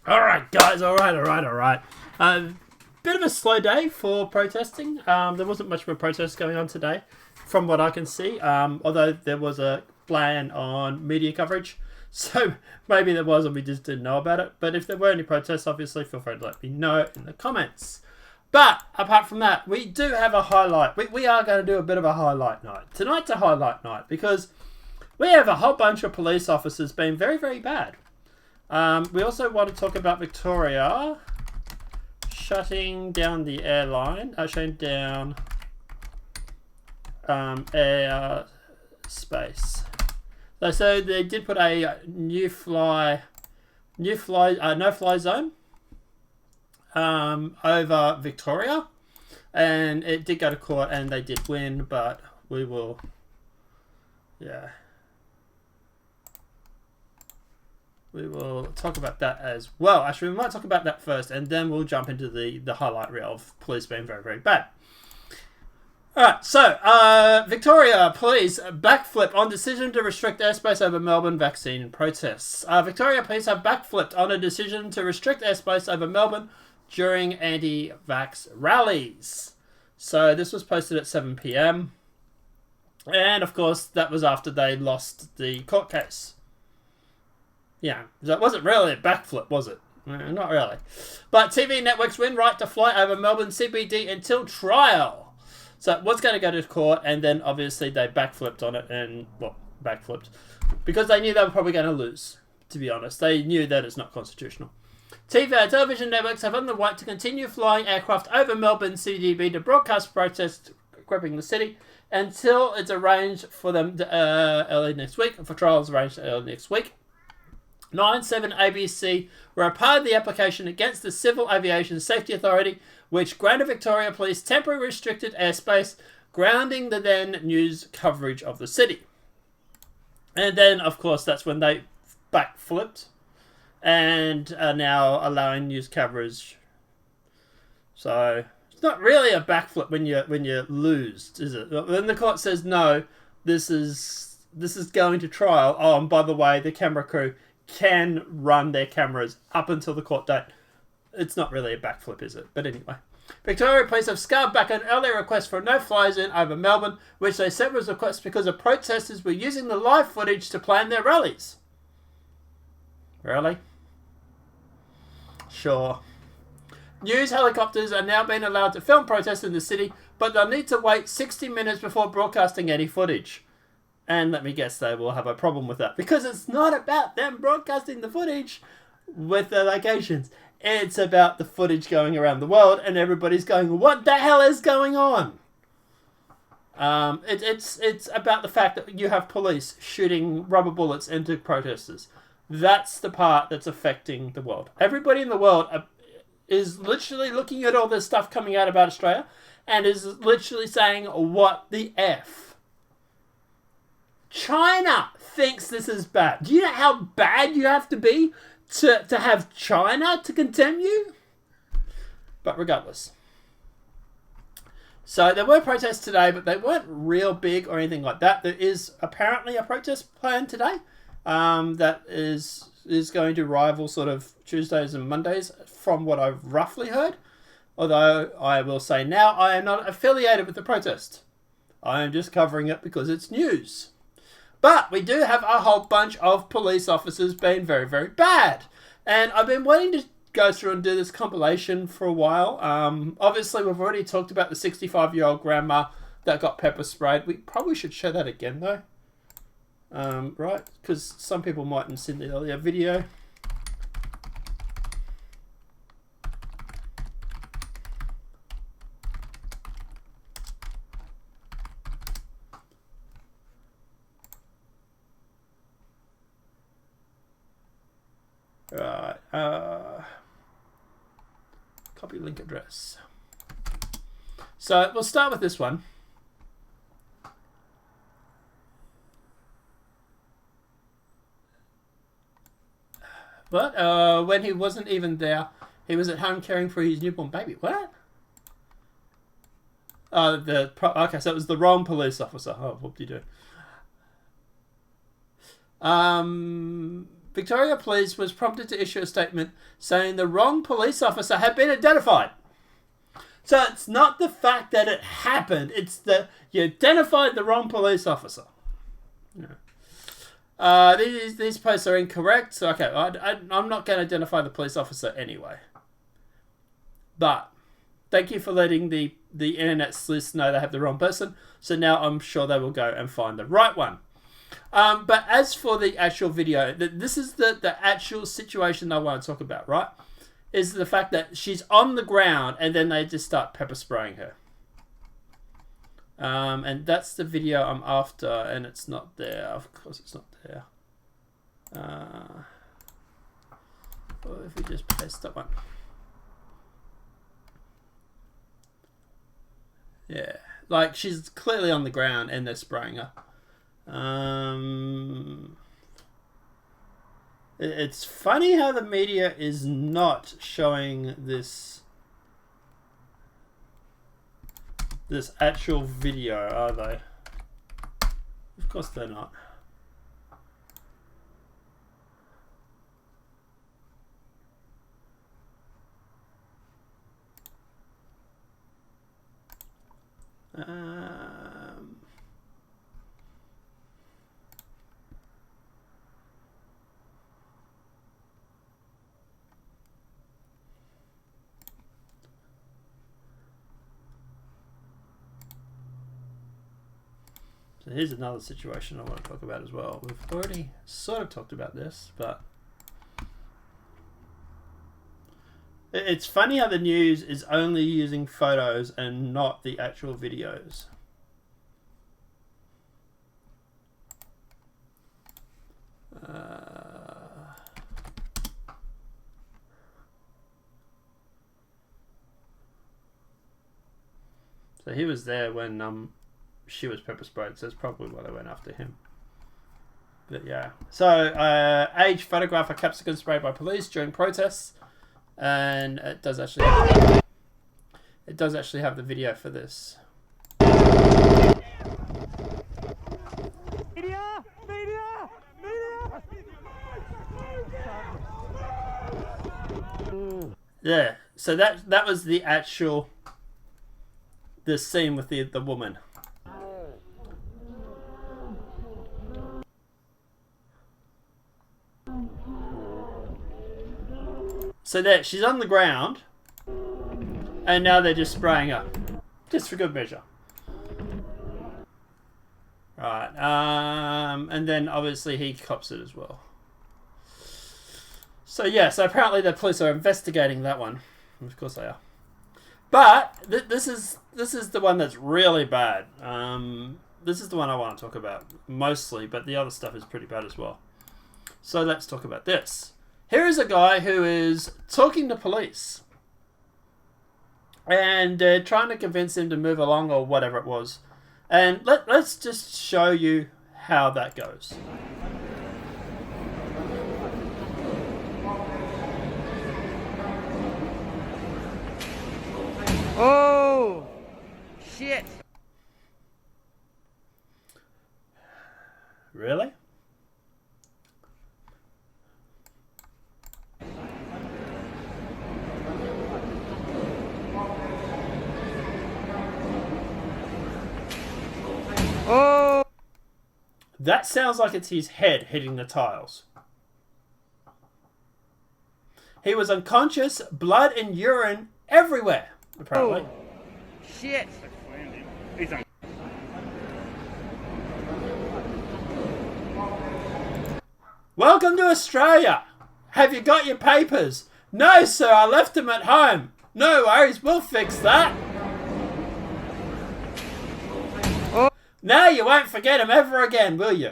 All right, guys. All right. Bit of a slow day for protesting. There wasn't much of a protest going on today, from what I can see. Although there was a ban on media coverage, so maybe there was, and we just didn't know about it. But if there were any protests, obviously, feel free to let me know in the comments. But apart from that, we do have a highlight. We are going to do a bit of a highlight night. Tonight's a highlight night because we have a whole bunch of police officers being very, very bad. We also want to talk about Victoria shutting down the airline, shutting down air space. So they did put a no-fly zone over Victoria, and it did go to court, and they did win. But we will, we will talk about that as well. Actually, we might talk about that first, and then we'll jump into the highlight reel of police being very, very bad. Alright, so, Victoria Police backflip on decision to restrict airspace over Melbourne vaccine protests. Victoria Police have backflipped on a decision to restrict airspace over Melbourne during anti-vax rallies. So, this was posted at 7 PM. And, of course, that was after they lost the court case. Yeah, that wasn't really a backflip, was it? Not really. But TV networks win right to fly over Melbourne CBD until trial. So it was going to go to court, and then obviously they backflipped on it, and, well, backflipped. Because they knew they were probably going to lose, to be honest. They knew that it's not constitutional. Television networks have earned the right to continue flying aircraft over Melbourne CBD to broadcast protests gripping the city until it's arranged for them early next week, for trials arranged early next week. 9/7 ABC were a part of the application against the Civil Aviation Safety Authority, which granted Victoria Police temporary restricted airspace, grounding the then news coverage of the city. And then, of course, that's when they backflipped and are now allowing news coverage. So it's not really a backflip when you lose, is it? When the court says no, this is going to trial. Oh, and by the way, the camera crew can run their cameras up until the court date. It's not really a backflip, is it? But anyway. Victoria Police have scaled back an earlier request for a no-fly zone over Melbourne, which they said was a request because the protesters were using the live footage to plan their rallies. Really? Sure. News helicopters are now being allowed to film protests in the city, but they'll need to wait 60 minutes before broadcasting any footage. And let me guess, they will have a problem with that. Because it's not about them broadcasting the footage with the locations. It's about the footage going around the world and everybody's going, what the hell is going on? It's about the fact that you have police shooting rubber bullets into protesters. That's the part that's affecting the world. Everybody in the world is literally looking at all this stuff coming out about Australia and is literally saying, what the F? China thinks this is bad. Do you know how bad you have to be to have China to condemn you? But regardless. So there were protests today, but they weren't real big or anything like that. There is apparently a protest planned today that is going to rival sort of Tuesdays and Mondays from what I've roughly heard. Although I will say now I am not affiliated with the protest. I am just covering it because it's news. But we do have a whole bunch of police officers being very, very bad. And I've been wanting to go through and do this compilation for a while. Obviously, we've already talked about the 65-year-old grandma that got pepper sprayed. We probably should show that again, though. Right? Because some people mightn't see the earlier video. Right, copy link address. So we'll start with this one. But when he wasn't even there, he was at home caring for his newborn baby. What? Okay, so it was the wrong police officer. Oh, what did you do? Victoria Police was prompted to issue a statement saying the wrong police officer had been identified. So it's not the fact that it happened, it's that you identified the wrong police officer. Yeah. These posts are incorrect, so okay, I'm not going to identify the police officer anyway. But thank you for letting the internet sleuths know they have the wrong person, so now I'm sure they will go and find the right one. But as for the actual video, this is the actual situation I want to talk about, right? Is the fact that she's on the ground and then they just start pepper spraying her. And that's the video I'm after, and it's not there. Of course it's not there. Well, if we just paste that one. Yeah, like she's clearly on the ground and they're spraying her. It's funny how the media is not showing this actual video, are they? Of course they're not. So here's another situation I want to talk about as well. We've already sort of talked about this, but it's funny how the news is only using photos and not the actual videos. So he was there when she was pepper sprayed, so that's probably why they went after him. But yeah. So age photograph of capsicum sprayed by police during protests. And it does actually have the video for this. Yeah, so that was the scene with the woman. So there, she's on the ground, and now they're just spraying her, just for good measure. Right, and then obviously he cops it as well. So yeah, so apparently the police are investigating that one. Of course they are. But this is the one that's really bad. This is the one I want to talk about mostly, but the other stuff is pretty bad as well. So let's talk about this. Here is a guy who is talking to police and trying to convince him to move along or whatever it was. And let's just show you how that goes. Oh, shit. Really? Oh! That sounds like it's his head hitting the tiles. He was unconscious, blood and urine everywhere, apparently. Oh, shit. Welcome to Australia. Have you got your papers? No, sir, I left them at home. No worries, we'll fix that. Now you won't forget him ever again, will you?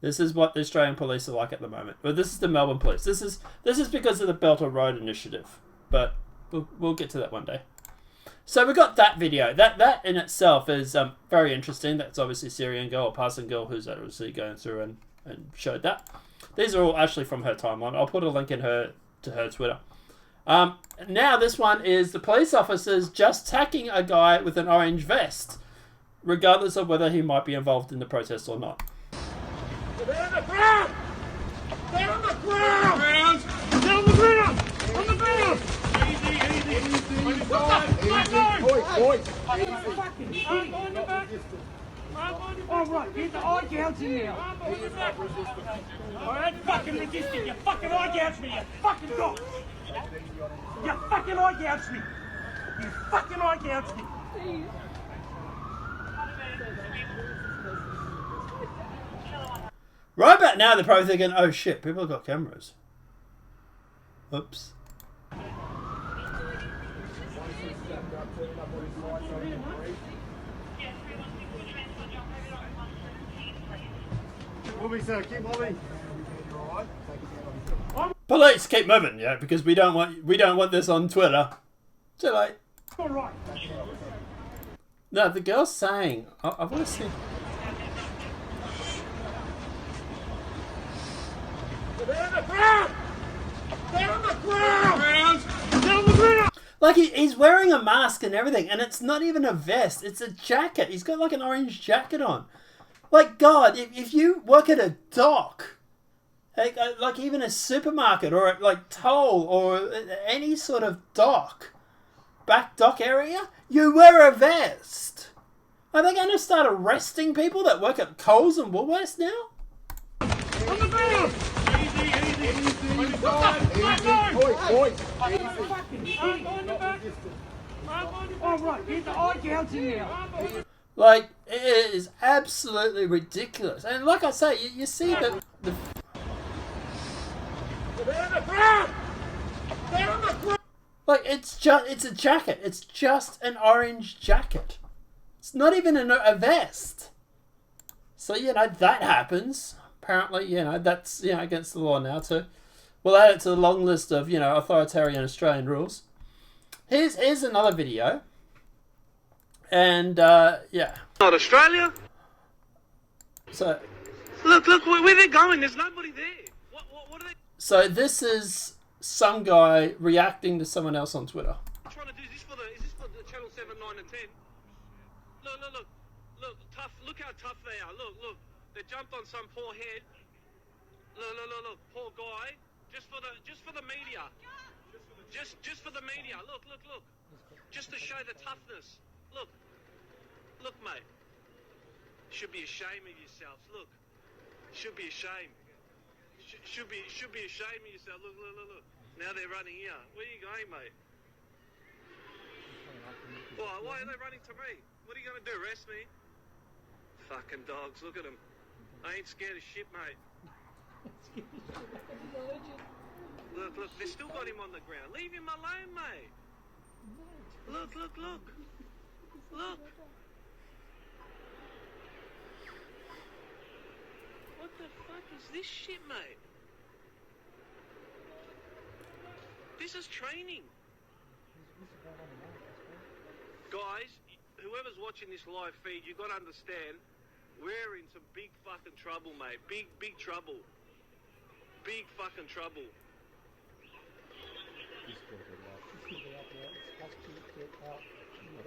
This is what the Australian police are like at the moment. Well, this is the Melbourne police. This is because of the Belt and Road Initiative. But we'll get to that one day. So we got that video. That in itself is very interesting. That's obviously a Syrian girl, or Parson girl, who's obviously going through and showed that. These are all actually from her timeline. I'll put a link to her Twitter. Now this one is the police officers just tacking a guy with an orange vest, regardless of whether he might be involved in the protest or not. All right, get the eye gouging now. All right, fucking resisting. You fucking eye gouged me, you fucking dog. You fucking eye gouged me. You fucking eye gouged me. Right about now, they're probably thinking, oh shit, people have got cameras. Oops. Police, keep moving, yeah, because we don't want this on Twitter. Too late. All right. No, the girl's saying, I want to see. Like he's wearing a mask and everything, and it's not even a vest, it's a jacket. He's got like an orange jacket on. Like, God, if you work at a dock, like even a supermarket or like toll or any sort of dock, back dock area, you wear a vest. Are they going to start arresting people that work at Coles and Woolworths now? All right, get the eye gouging now. Like, it is absolutely ridiculous. And like I say, you see the like, it's a jacket. It's just an orange jacket. It's not even a vest. So, you know, that happens. Apparently, you know, that's, you know, against the law now too. We'll add it to the long list of, you know, authoritarian Australian rules. Here's another video. And, yeah. Not Australia. So, look, where they're going. There's nobody there. What are they so this is some guy reacting to someone else on Twitter. trying to do? Is this for the channel 7, 9, and 10? Look, tough. Look how tough they are. Look. They jumped on some poor head. Look, poor guy. Just for the media. Just for the media. Look. Just to show the toughness. Look, mate. Should be ashamed of yourselves. Look. Should be ashamed. Should be ashamed of yourself. Look. Now they're running here. Where are you going, mate? Why are they running to me? What are you going to do? Arrest me? Fucking dogs. Look at them. I ain't scared of shit, mate. Look, they still got him on the ground. Leave him alone, mate. Look. What the fuck is this shit, mate? This is training. Guys, whoever's watching this live feed, you got to understand, we're in some big fucking trouble, mate. Big trouble. Big fucking trouble.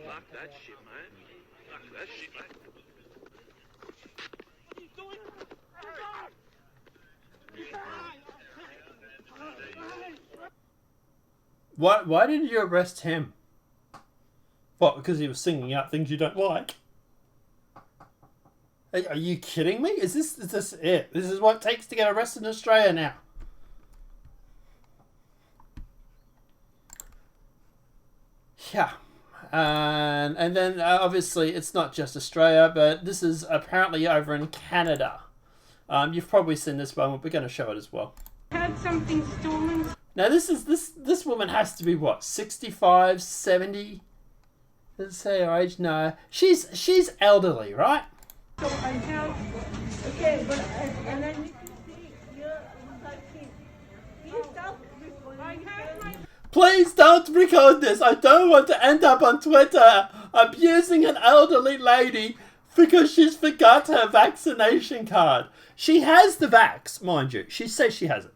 Fuck that shit, mate. Fuck that shit, mate. What are you doing? Why did you arrest him? What, because he was singing out things you don't like? Are you kidding me? Is this it? This is what it takes to get arrested in Australia now. Yeah. And then obviously it's not just Australia, but this is apparently over in Canada. You've probably seen this one, but we're going to show it as well. Had something stolen. Now this woman has to be what, 65, 70? Let's say her age. No, she's elderly, right? So I have. Okay, but and then you can see here inside him. Please stop recording. I have my. Please don't record this. I don't want to end up on Twitter abusing an elderly lady because she's forgot her vaccination card. She has the vax, mind you. She says she has it.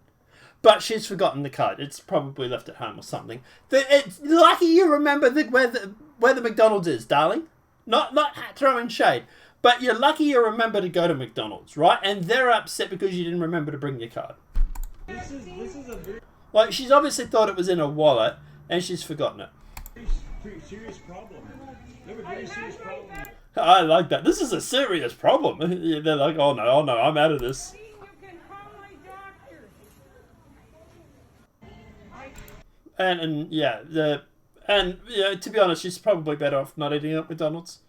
But she's forgotten the card. It's probably left at home or something. It's lucky you remember where the McDonald's is, darling. Not throwing shade. But you're lucky you remember to go to McDonald's, right? And they're upset because you didn't remember to bring your card. This is a very Like, she's obviously thought it was in her wallet, and she's forgotten it. serious problem. They have a very serious problem. I like that. This is a serious problem. They're like, oh no, I'm out of this. You can call my doctor. And yeah, to be honest, she's probably better off not eating at McDonald's.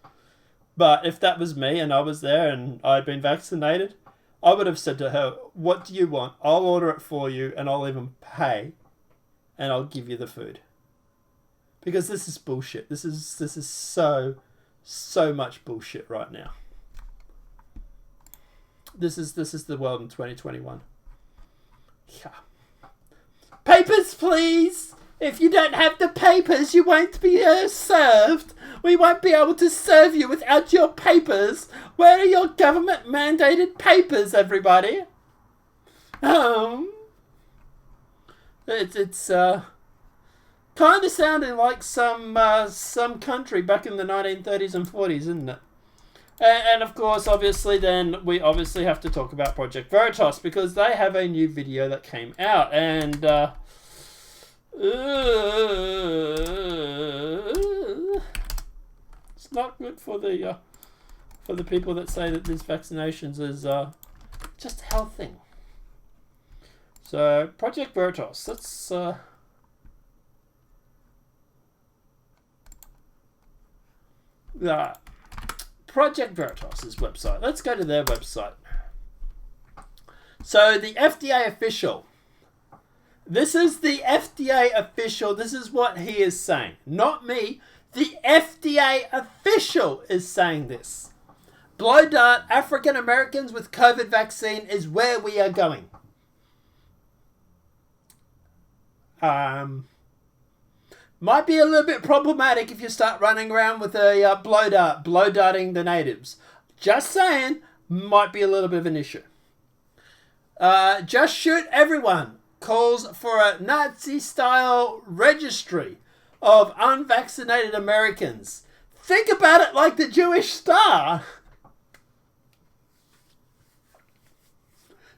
But if that was me and I was there and I'd been vaccinated, I would have said to her, "What do you want? I'll order it for you, and I'll even pay, and I'll give you the food." Because this is bullshit. This is so much bullshit right now. This is the world in 2021. Yeah. Papers, please. If you don't have the papers, you won't be served. We won't be able to serve you without your papers. Where are your government mandated papers, everybody? It's kind of sounding like some country back in the 1930s and 40s, isn't it? And of course, obviously, then we obviously have to talk about Project Veritas because they have a new video that came out, and it's not good for the people that say that these vaccinations is just a health thing. So Project Veritas, let's Project Veritas' website. Let's go to their website. So the FDA official. This is the FDA official. This is what he is saying. Not me. The FDA official is saying this. Blow dart African Americans with COVID vaccine is where we are going. Might be a little bit problematic if you start running around with a blow darting the natives. Just saying, might be a little bit of an issue. Just Shoot Everyone calls for a Nazi-style registry of unvaccinated Americans. Think about it like the Jewish Star.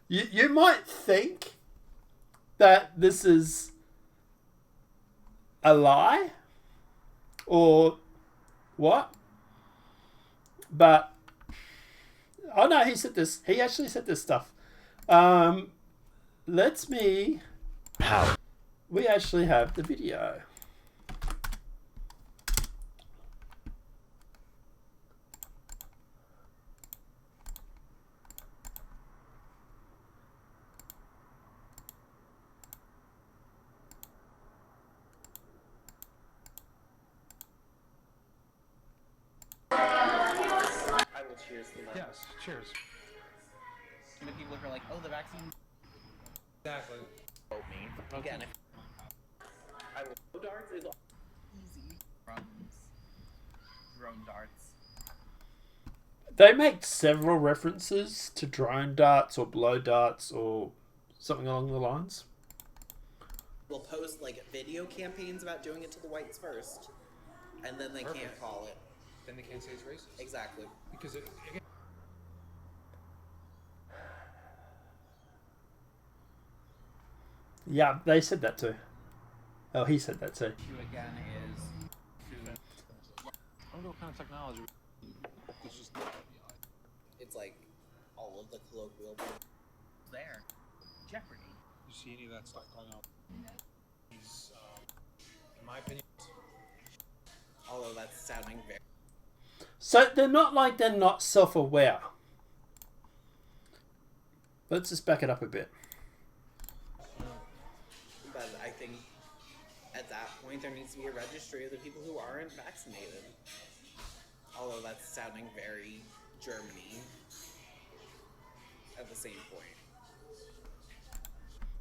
You might think that this is a lie or what, but oh no, he said this. He actually said this stuff. Let's me. How? We actually have the video. Yes, cheers. And the people who are like, oh, the vaccine. Exactly. Me. Again, darts is easy from drone darts. They make several references to drone darts or blow darts or something along the lines. We'll post like video campaigns about doing it to the whites first, and then they can't call it. Then they can't say it's racist. Exactly. Because it, again, Yeah, they said that too. Oh, he said that too. Issue again is I don't know what kind of technology. It's just it's like all of the colloquial there. Jeopardy. you see any of that stuff going on. He's, in my opinion, Although that's sounding very. So they're not like they're not self-aware. Let's just back it up a bit. But I think at that point there needs to be a registry of the people who aren't vaccinated. Although that's sounding very Germany at the same point.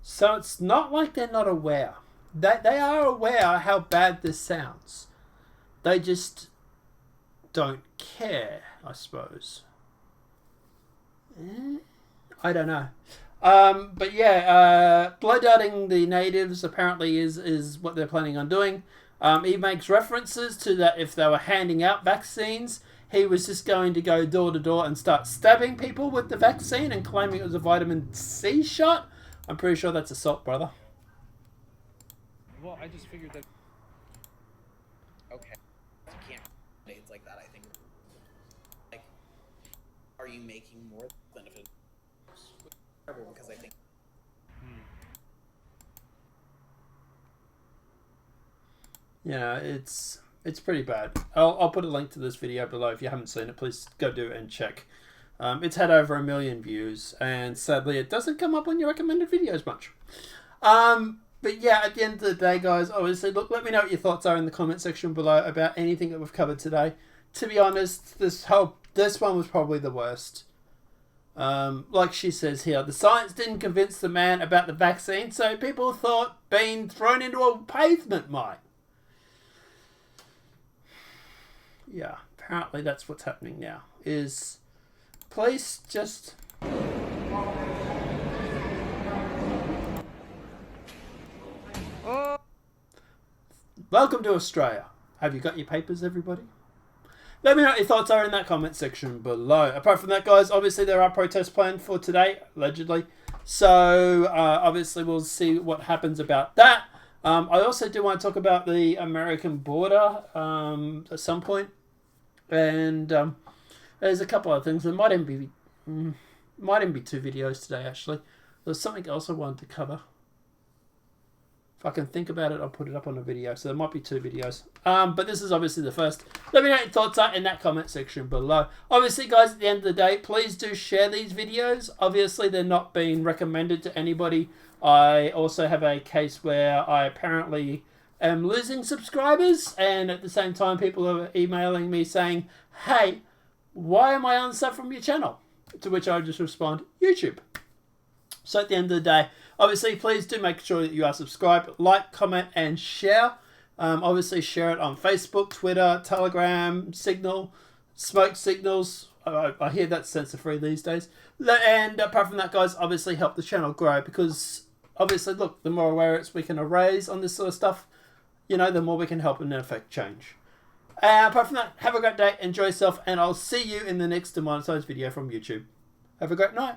So it's not like they're not aware. They are aware how bad this sounds. They just don't care, I suppose. I don't know. But yeah, blow darting the natives apparently is what they're planning on doing. He makes references to that if they were handing out vaccines, he was just going to go door to door and start stabbing people with the vaccine and claiming it was a vitamin C shot. I'm pretty sure that's assault, brother. well, I just figured that. Okay. You can't dates like that, I think, like, are you making more benefit? Because I think. Yeah, it's pretty bad. I'll put a link to this video below. If you haven't seen it, please go do it and check. It's had over 1 million views, and sadly it doesn't come up on your recommended videos much. But yeah, at the end of the day, guys, obviously, look, let me know what your thoughts are in the comment section below about anything that we've covered today. To be honest, this one was probably the worst. Like she says here, the science didn't convince the man about the vaccine, so people thought being thrown into a pavement might. Yeah, apparently that's what's happening now. Is police just... Welcome to Australia. Have you got your papers, everybody? Let me know what your thoughts are in that comment section below. Apart from that, guys, obviously there are protests planned for today, allegedly. So, obviously we'll see what happens about that. I also do want to talk about the American border at some point. And there's a couple of things. There might even be 2 videos today, actually. There's something else I wanted to cover. If I can think about it, I'll put it up on a video. So there might be 2 videos. But this is obviously the first. Let me know what your thoughts are in that comment section below. Obviously, guys, at the end of the day, please do share these videos. Obviously, they're not being recommended to anybody. I also have a case where I apparently am losing subscribers, and at the same time people are emailing me saying, hey, why am I unsubbed from your channel? To which I just respond, YouTube. So at the end of the day, obviously please do make sure that you are subscribed, like, comment and share. Obviously share it on Facebook, Twitter, Telegram, Signal, smoke signals. I hear that's censor free these days. And apart from that, guys, obviously help the channel grow, because obviously, look, the more awareness we can raise on this sort of stuff, you know, the more we can help and affect change. Apart from that, have a great day, enjoy yourself, and I'll see you in the next demonetized video from YouTube. Have a great night.